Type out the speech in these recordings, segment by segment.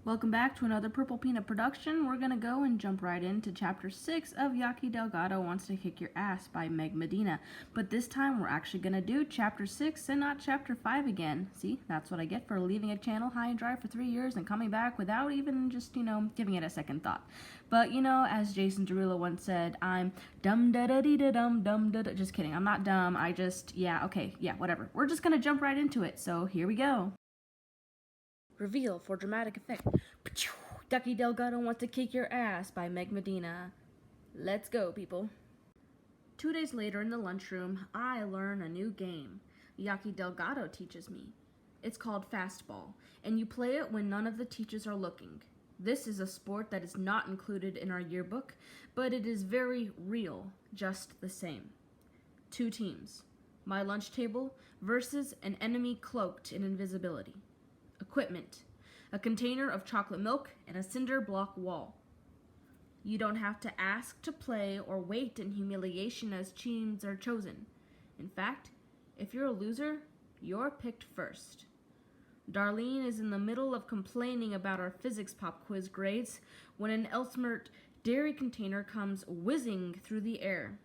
Welcome back to another Purple Peanut production. We're going to go and jump right into Chapter 6 of Yaqui Delgado Wants to Kick Your Ass by Meg Medina. But this time we're actually going to do Chapter 6 and not Chapter 5 again. See, that's what I get for leaving a channel high and dry for 3 years and coming back without even just, giving it a second thought. But, as Jason Derulo once said, I'm dumb-da-da-dee-da-dum-dum-da-da. Just kidding, I'm not dumb, I just, whatever. We're just going to jump right into it, so here we go. Reveal for dramatic effect. Yaqui Delgado Wants to Kick Your Ass by Meg Medina. Let's go, people. 2 days later in the lunchroom, I learn a new game. Yaqui Delgado teaches me. It's called fastball, and you play it when none of the teachers are looking. This is a sport that is not included in our yearbook, but it is very real, just the same. 2 teams. My lunch table versus an enemy cloaked in invisibility. Equipment: a container of chocolate milk and a cinder block wall. You don't have to ask to play or wait in humiliation as teams are chosen. In fact, if you're a loser, you're picked first. Darlene is in the middle of complaining about our physics pop quiz grades when an Elsmert dairy container comes whizzing through the air.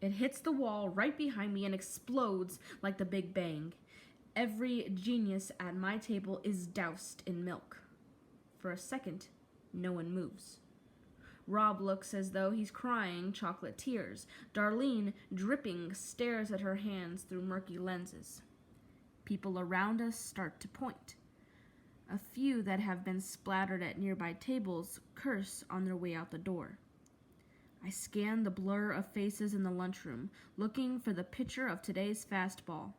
It hits the wall right behind me and explodes like the Big Bang. Every genius at my table is doused in milk. For a second, no one moves. Rob looks as though he's crying chocolate tears. Darlene, dripping, stares at her hands through murky lenses. People around us start to point. A few that have been splattered at nearby tables curse on their way out the door. I scan the blur of faces in the lunchroom, looking for the pitcher of today's fastball.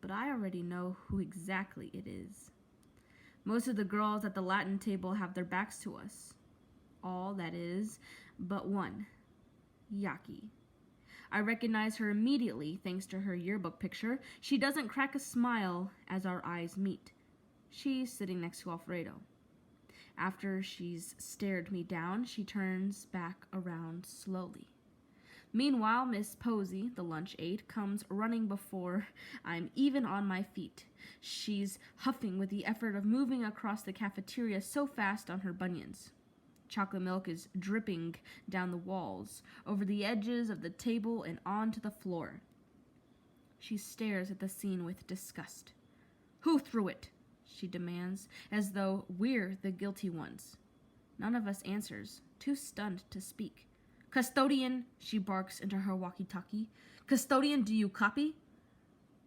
But I already know who exactly it is. Most of the girls at the Latin table have their backs to us. All, that is, but one. Yaqui. I recognize her immediately thanks to her yearbook picture. She doesn't crack a smile as our eyes meet. She's sitting next to Alfredo. After she's stared me down, she turns back around slowly. Meanwhile, Miss Posey, the lunch aide, comes running before I'm even on my feet. She's huffing with the effort of moving across the cafeteria so fast on her bunions. Chocolate milk is dripping down the walls, over the edges of the table and onto the floor. She stares at the scene with disgust. "Who threw it?" she demands, as though we're the guilty ones. None of us answers, too stunned to speak. "Custodian," she barks into her walkie-talkie. "Custodian, do you copy?"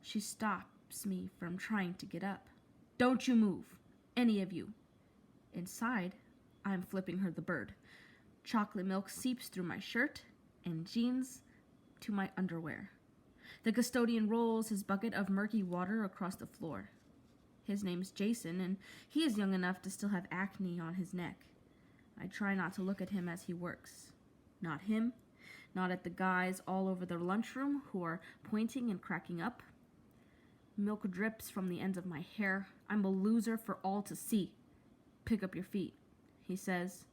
She stops me from trying to get up. "Don't you move, any of you." Inside, I'm flipping her the bird. Chocolate milk seeps through my shirt and jeans to my underwear. The custodian rolls his bucket of murky water across the floor. His name's Jason, and he is young enough to still have acne on his neck. I try not to look at him as he works. Not him, not at the guys all over the lunchroom who are pointing and cracking up. Milk drips from the ends of my hair. I'm a loser for all to see. "Pick up your feet," he says.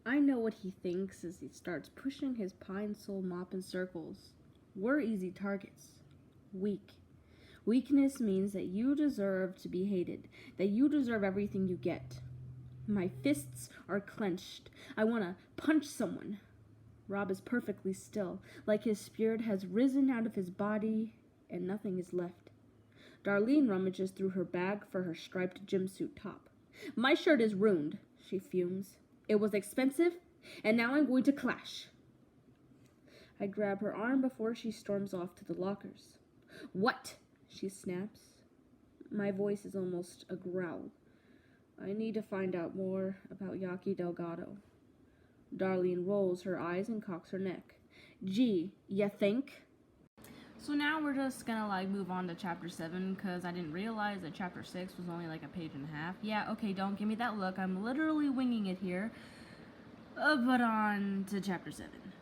I know what he thinks as he starts pushing his pine sol mop in circles. We're easy targets. Weak. Weakness means that you deserve to be hated, that you deserve everything you get. My fists are clenched. I want to punch someone. Rob is perfectly still, like his spirit has risen out of his body and nothing is left. Darlene rummages through her bag for her striped jumpsuit top. "My shirt is ruined," she fumes. "It was expensive, and now I'm going to clash." I grab her arm before she storms off to the lockers. "What?" she snaps. My voice is almost a growl. "I need to find out more about Yaqui Delgado." Darlene rolls her eyes and cocks her neck. "Gee, ya think?" So now we're just gonna move on to chapter 7 because I didn't realize that chapter 6 was only a page and a half. Yeah, okay, don't give me that look. I'm literally winging it here. But on to chapter 7.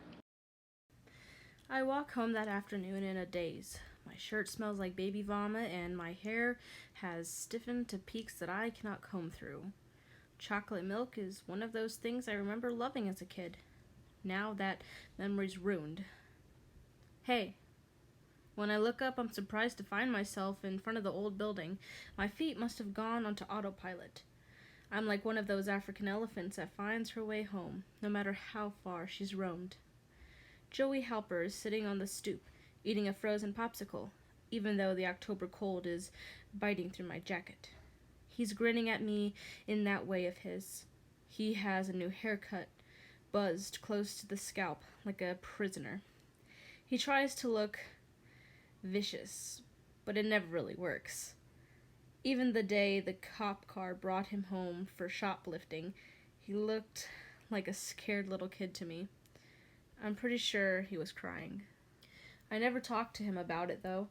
I walk home that afternoon in a daze. My shirt smells like baby vomit, and my hair has stiffened to peaks that I cannot comb through. Chocolate milk is one of those things I remember loving as a kid. Now that memory's ruined. "Hey, When I look up, I'm surprised to find myself in front of the old building. My feet must have gone onto autopilot. I'm like one of those African elephants that finds her way home, no matter how far she's roamed. Joey Halper is sitting on the stoop, eating a frozen popsicle, even though the October cold is biting through my jacket. He's grinning at me in that way of his. He has a new haircut, buzzed close to the scalp like a prisoner. He tries to look vicious, but it never really works. Even the day the cop car brought him home for shoplifting, he looked like a scared little kid to me. I'm pretty sure he was crying. I never talked to him about it, though.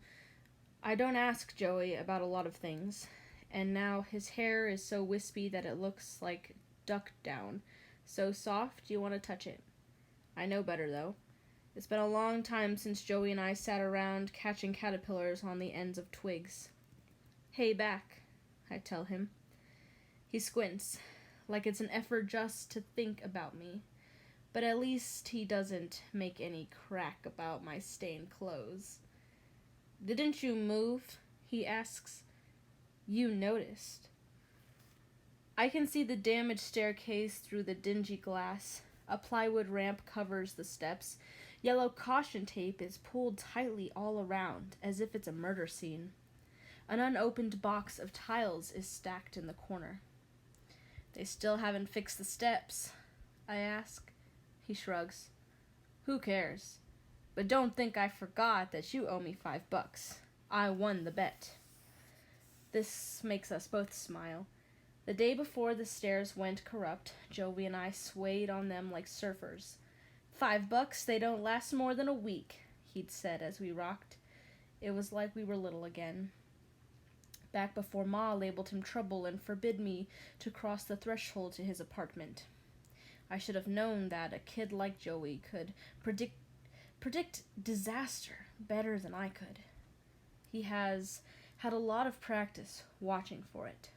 I don't ask Joey about a lot of things, and now his hair is so wispy that it looks like duck down. So soft, you want to touch it. I know better, though. It's been a long time since Joey and I sat around catching caterpillars on the ends of twigs. Hey, back, I tell him. He squints, like it's an effort just to think about me. But at least he doesn't make any crack about my stained clothes. Didn't you move? He asks. You noticed. I can see the damaged staircase through the dingy glass. A plywood ramp covers the steps. Yellow caution tape is pulled tightly all around, as if it's a murder scene. An unopened box of tiles is stacked in the corner. They still haven't fixed the steps, I ask. He shrugs. Who cares? But don't think I forgot that you owe me $5. I won the bet. This makes us both smile. The day before the stairs went corrupt, Joey and I swayed on them like surfers. $5, they don't last more than a week, he'd said as we rocked. It was like we were little again. Back before Ma labeled him trouble and forbid me to cross the threshold to his apartment. I should have known that a kid like Joey could predict disaster better than I could. He has had a lot of practice watching for it.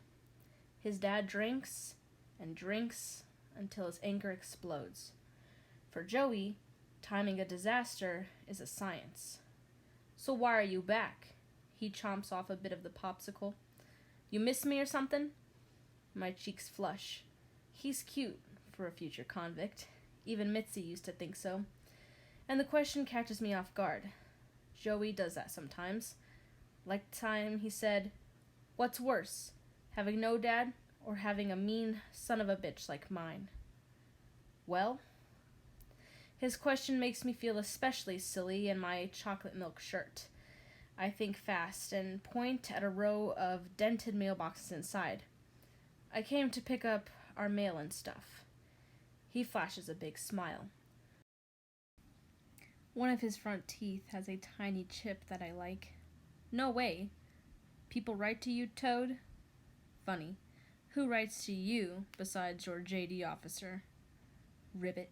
His dad drinks and drinks until his anger explodes. For Joey, timing a disaster is a science. So why are you back? He chomps off a bit of the popsicle. You miss me or something? My cheeks flush. He's cute for a future convict. Even Mitzi used to think so. And the question catches me off guard. Joey does that sometimes. Like the time he said, "What's worse, having no dad or having a mean son of a bitch like mine?" Well, his question makes me feel especially silly in my chocolate milk shirt. I think fast and point at a row of dented mailboxes inside. I came to pick up our mail and stuff. He flashes a big smile. One of his front teeth has a tiny chip that I like. No way. People write to you, Toad? Funny. Who writes to you besides your JD officer? Ribbit,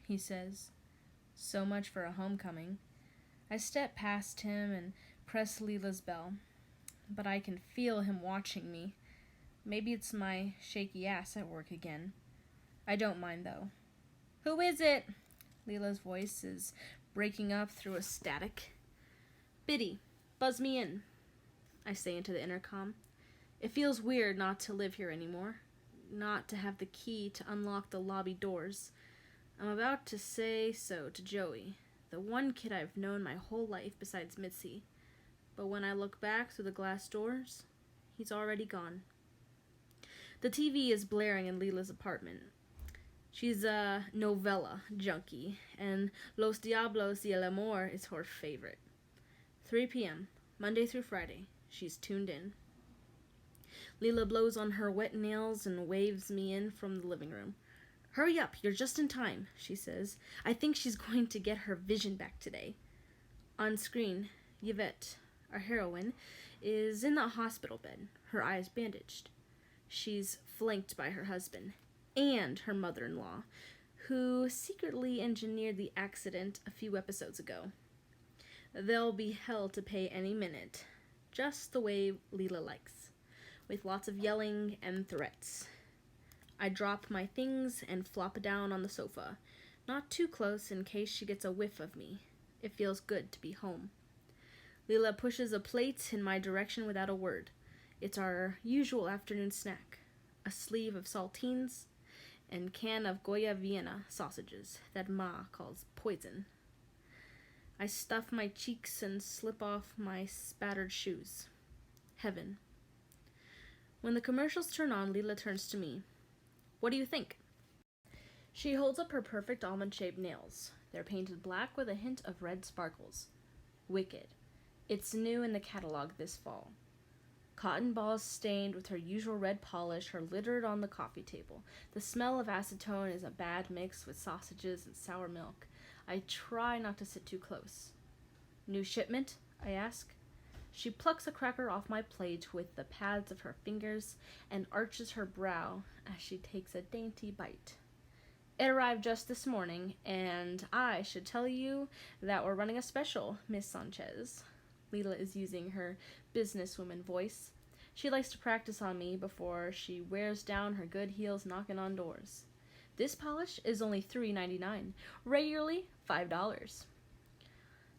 he says. So much for a homecoming. I step past him and press Lila's bell, but I can feel him watching me. Maybe it's my shaky ass at work again. I don't mind, though. Who is it? Lila's voice is breaking up through a static. Biddy, buzz me in, I say into the intercom. It feels weird not to live here anymore, not to have the key to unlock the lobby doors. I'm about to say so to Joey, the one kid I've known my whole life besides Mitzi. But when I look back through the glass doors, he's already gone. The TV is blaring in Lila's apartment. She's a novella junkie, and Los Diablos y el Amor is her favorite. 3 p.m., Monday through Friday, she's tuned in. Lila blows on her wet nails and waves me in from the living room. Hurry up, you're just in time, she says. I think she's going to get her vision back today. On screen, Yvette, our heroine, is in the hospital bed, her eyes bandaged. She's flanked by her husband and her mother-in-law, who secretly engineered the accident a few episodes ago. They'll be hell to pay any minute, just the way Lila likes, with lots of yelling and threats. I drop my things and flop down on the sofa, not too close in case she gets a whiff of me. It feels good to be home. Lila pushes a plate in my direction without a word. It's our usual afternoon snack. A sleeve of saltines and can of Goya Vienna sausages that Ma calls poison. I stuff my cheeks and slip off my spattered shoes. Heaven. When the commercials turn on, Lila turns to me. What do you think? She holds up her perfect almond-shaped nails. They're painted black with a hint of red sparkles. Wicked. It's new in the catalog this fall. Cotton balls stained with her usual red polish are littered on the coffee table. The smell of acetone is a bad mix with sausages and sour milk. I try not to sit too close. New shipment? I ask. She plucks a cracker off my plate with the pads of her fingers and arches her brow as she takes a dainty bite. It arrived just this morning, and I should tell you that we're running a special, Miss Sanchez. Lila is using her businesswoman voice. She likes to practice on me before she wears down her good heels knocking on doors. This polish is only $3.99, regularly $5.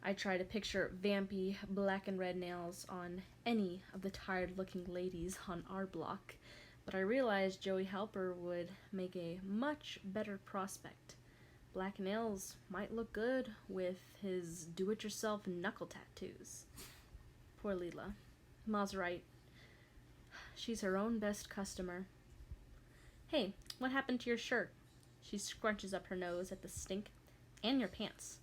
I try to picture vampy black and red nails on any of the tired-looking ladies on our block, but I realized Joey Halper would make a much better prospect. Black nails might look good with his do-it-yourself knuckle tattoos. Poor Lila. Ma's right. She's her own best customer. Hey, what happened to your shirt? She scrunches up her nose at the stink. And your pants.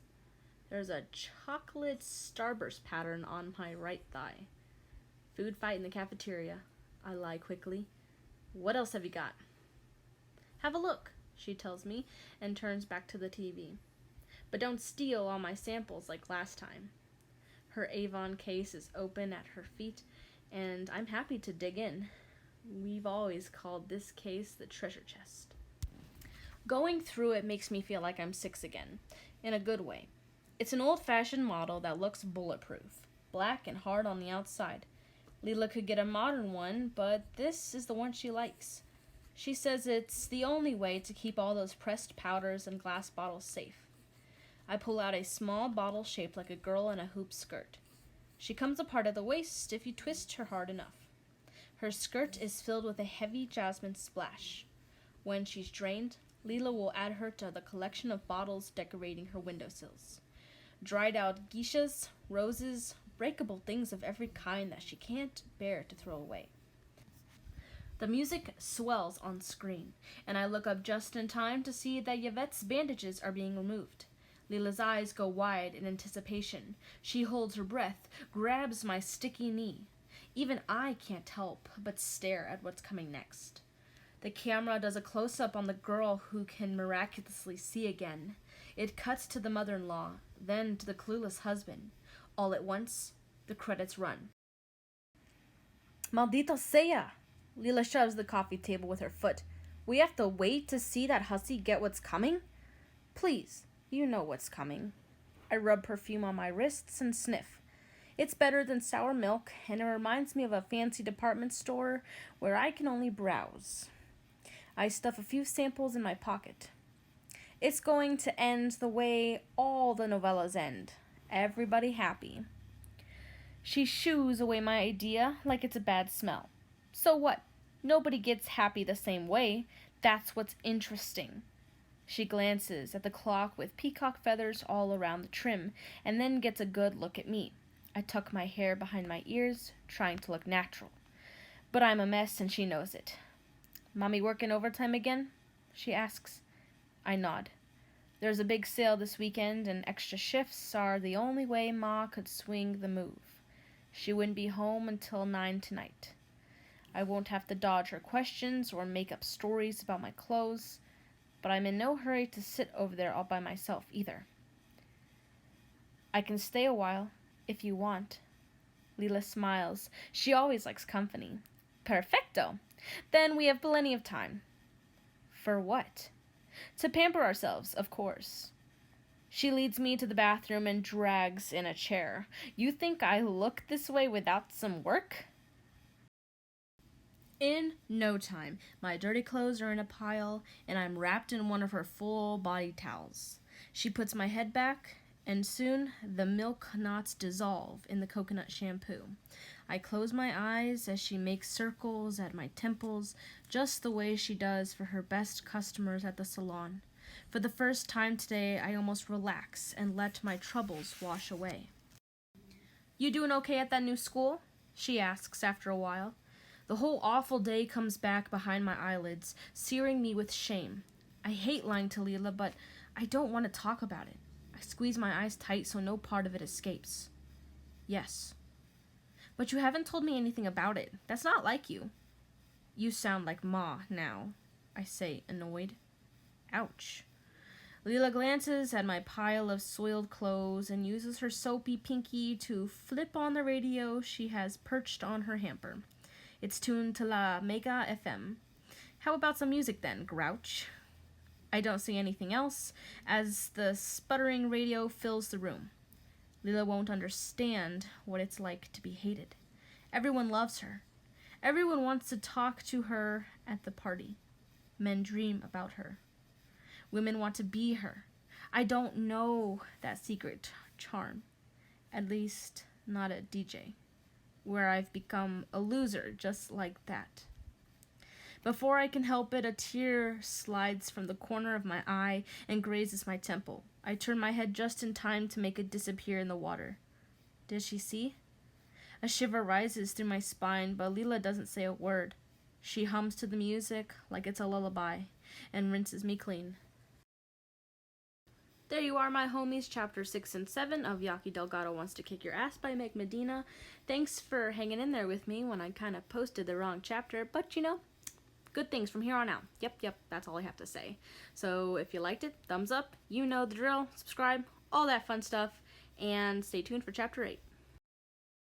There's a chocolate starburst pattern on my right thigh. Food fight in the cafeteria. I lie quickly. What else have you got? Have a look, she tells me, and turns back to the TV. But don't steal all my samples like last time. Her Avon case is open at her feet, and I'm happy to dig in. We've always called this case the treasure chest. Going through it makes me feel like I'm 6 again, in a good way. It's an old-fashioned model that looks bulletproof, black and hard on the outside. Lila could get a modern one, but this is the one she likes. She says it's the only way to keep all those pressed powders and glass bottles safe. I pull out a small bottle shaped like a girl in a hoop skirt. She comes apart at the waist if you twist her hard enough. Her skirt is filled with a heavy jasmine splash. When she's drained, Lila will add her to the collection of bottles decorating her windowsills. Dried out geishas, roses, breakable things of every kind that she can't bear to throw away. The music swells on screen, and I look up just in time to see that Yvette's bandages are being removed. Lila's eyes go wide in anticipation. She holds her breath, grabs my sticky knee. Even I can't help but stare at what's coming next. The camera does a close-up on the girl who can miraculously see again. It cuts to the mother-in-law, then to the clueless husband. All at once, the credits run. Maldito sea! Lila shoves the coffee table with her foot. We have to wait to see that hussy get what's coming? Please, you know what's coming. I rub perfume on my wrists and sniff. It's better than sour milk, and it reminds me of a fancy department store where I can only browse. I stuff a few samples in my pocket. It's going to end the way all the novellas end. Everybody happy. She shoos away my idea like it's a bad smell. So what? Nobody gets happy the same way. That's what's interesting. She glances at the clock with peacock feathers all around the trim, and then gets a good look at me. I tuck my hair behind my ears, trying to look natural. But I'm a mess, and she knows it. Mommy working overtime again? She asks. I nod. There's a big sale this weekend, and extra shifts are the only way Ma could swing the move. She wouldn't be home until 9 tonight. I won't have to dodge her questions or make up stories about my clothes, but I'm in no hurry to sit over there all by myself either. I can stay a while, if you want. Lila smiles. She always likes company. Perfecto. Then we have plenty of time. For what? To pamper ourselves, of course. She leads me to the bathroom and drags in a chair. You think I look this way without some work? In no time, my dirty clothes are in a pile, and I'm wrapped in one of her full body towels. She puts my head back And soon the milk knots dissolve in the coconut shampoo. I close my eyes as she makes circles at my temples, just the way she does for her best customers at the salon. For the first time today, I almost relax and let my troubles wash away. "You doing okay at that new school?" she asks after a while. The whole awful day comes back behind my eyelids, searing me with shame. I hate lying to Lila, but I don't want to talk about it. I squeeze my eyes tight so no part of it escapes. "Yes." "But you haven't told me anything about it. That's not like you." "You sound like Ma now," I say, annoyed. Ouch. Lila glances at my pile of soiled clothes and uses her soapy pinky to flip on the radio she has perched on her hamper. It's tuned to La Mega FM. "How about some music then, grouch?" I don't say anything else as the sputtering radio fills the room. Lila won't understand what it's like to be hated. Everyone loves her. Everyone wants to talk to her at the party. Men dream about her. Women want to be her. I don't know that secret charm. At least, not at DJ, where I've become a loser just like that. Before I can help it, a tear slides from the corner of my eye and grazes my temple. I turn my head just in time to make it disappear in the water. Does she see? A shiver rises through my spine, but Lila doesn't say a word. She hums to the music like it's a lullaby and rinses me clean. There you are, my homies, chapter 6 and 7 of Yaqui Delgado Wants to Kick Your Ass by Meg Medina. Thanks for hanging in there with me when I kind of posted the wrong chapter, but you know, good things from here on out. Yep, that's all I have to say. So if you liked it, thumbs up, you know the drill, subscribe, all that fun stuff, and stay tuned for chapter 8.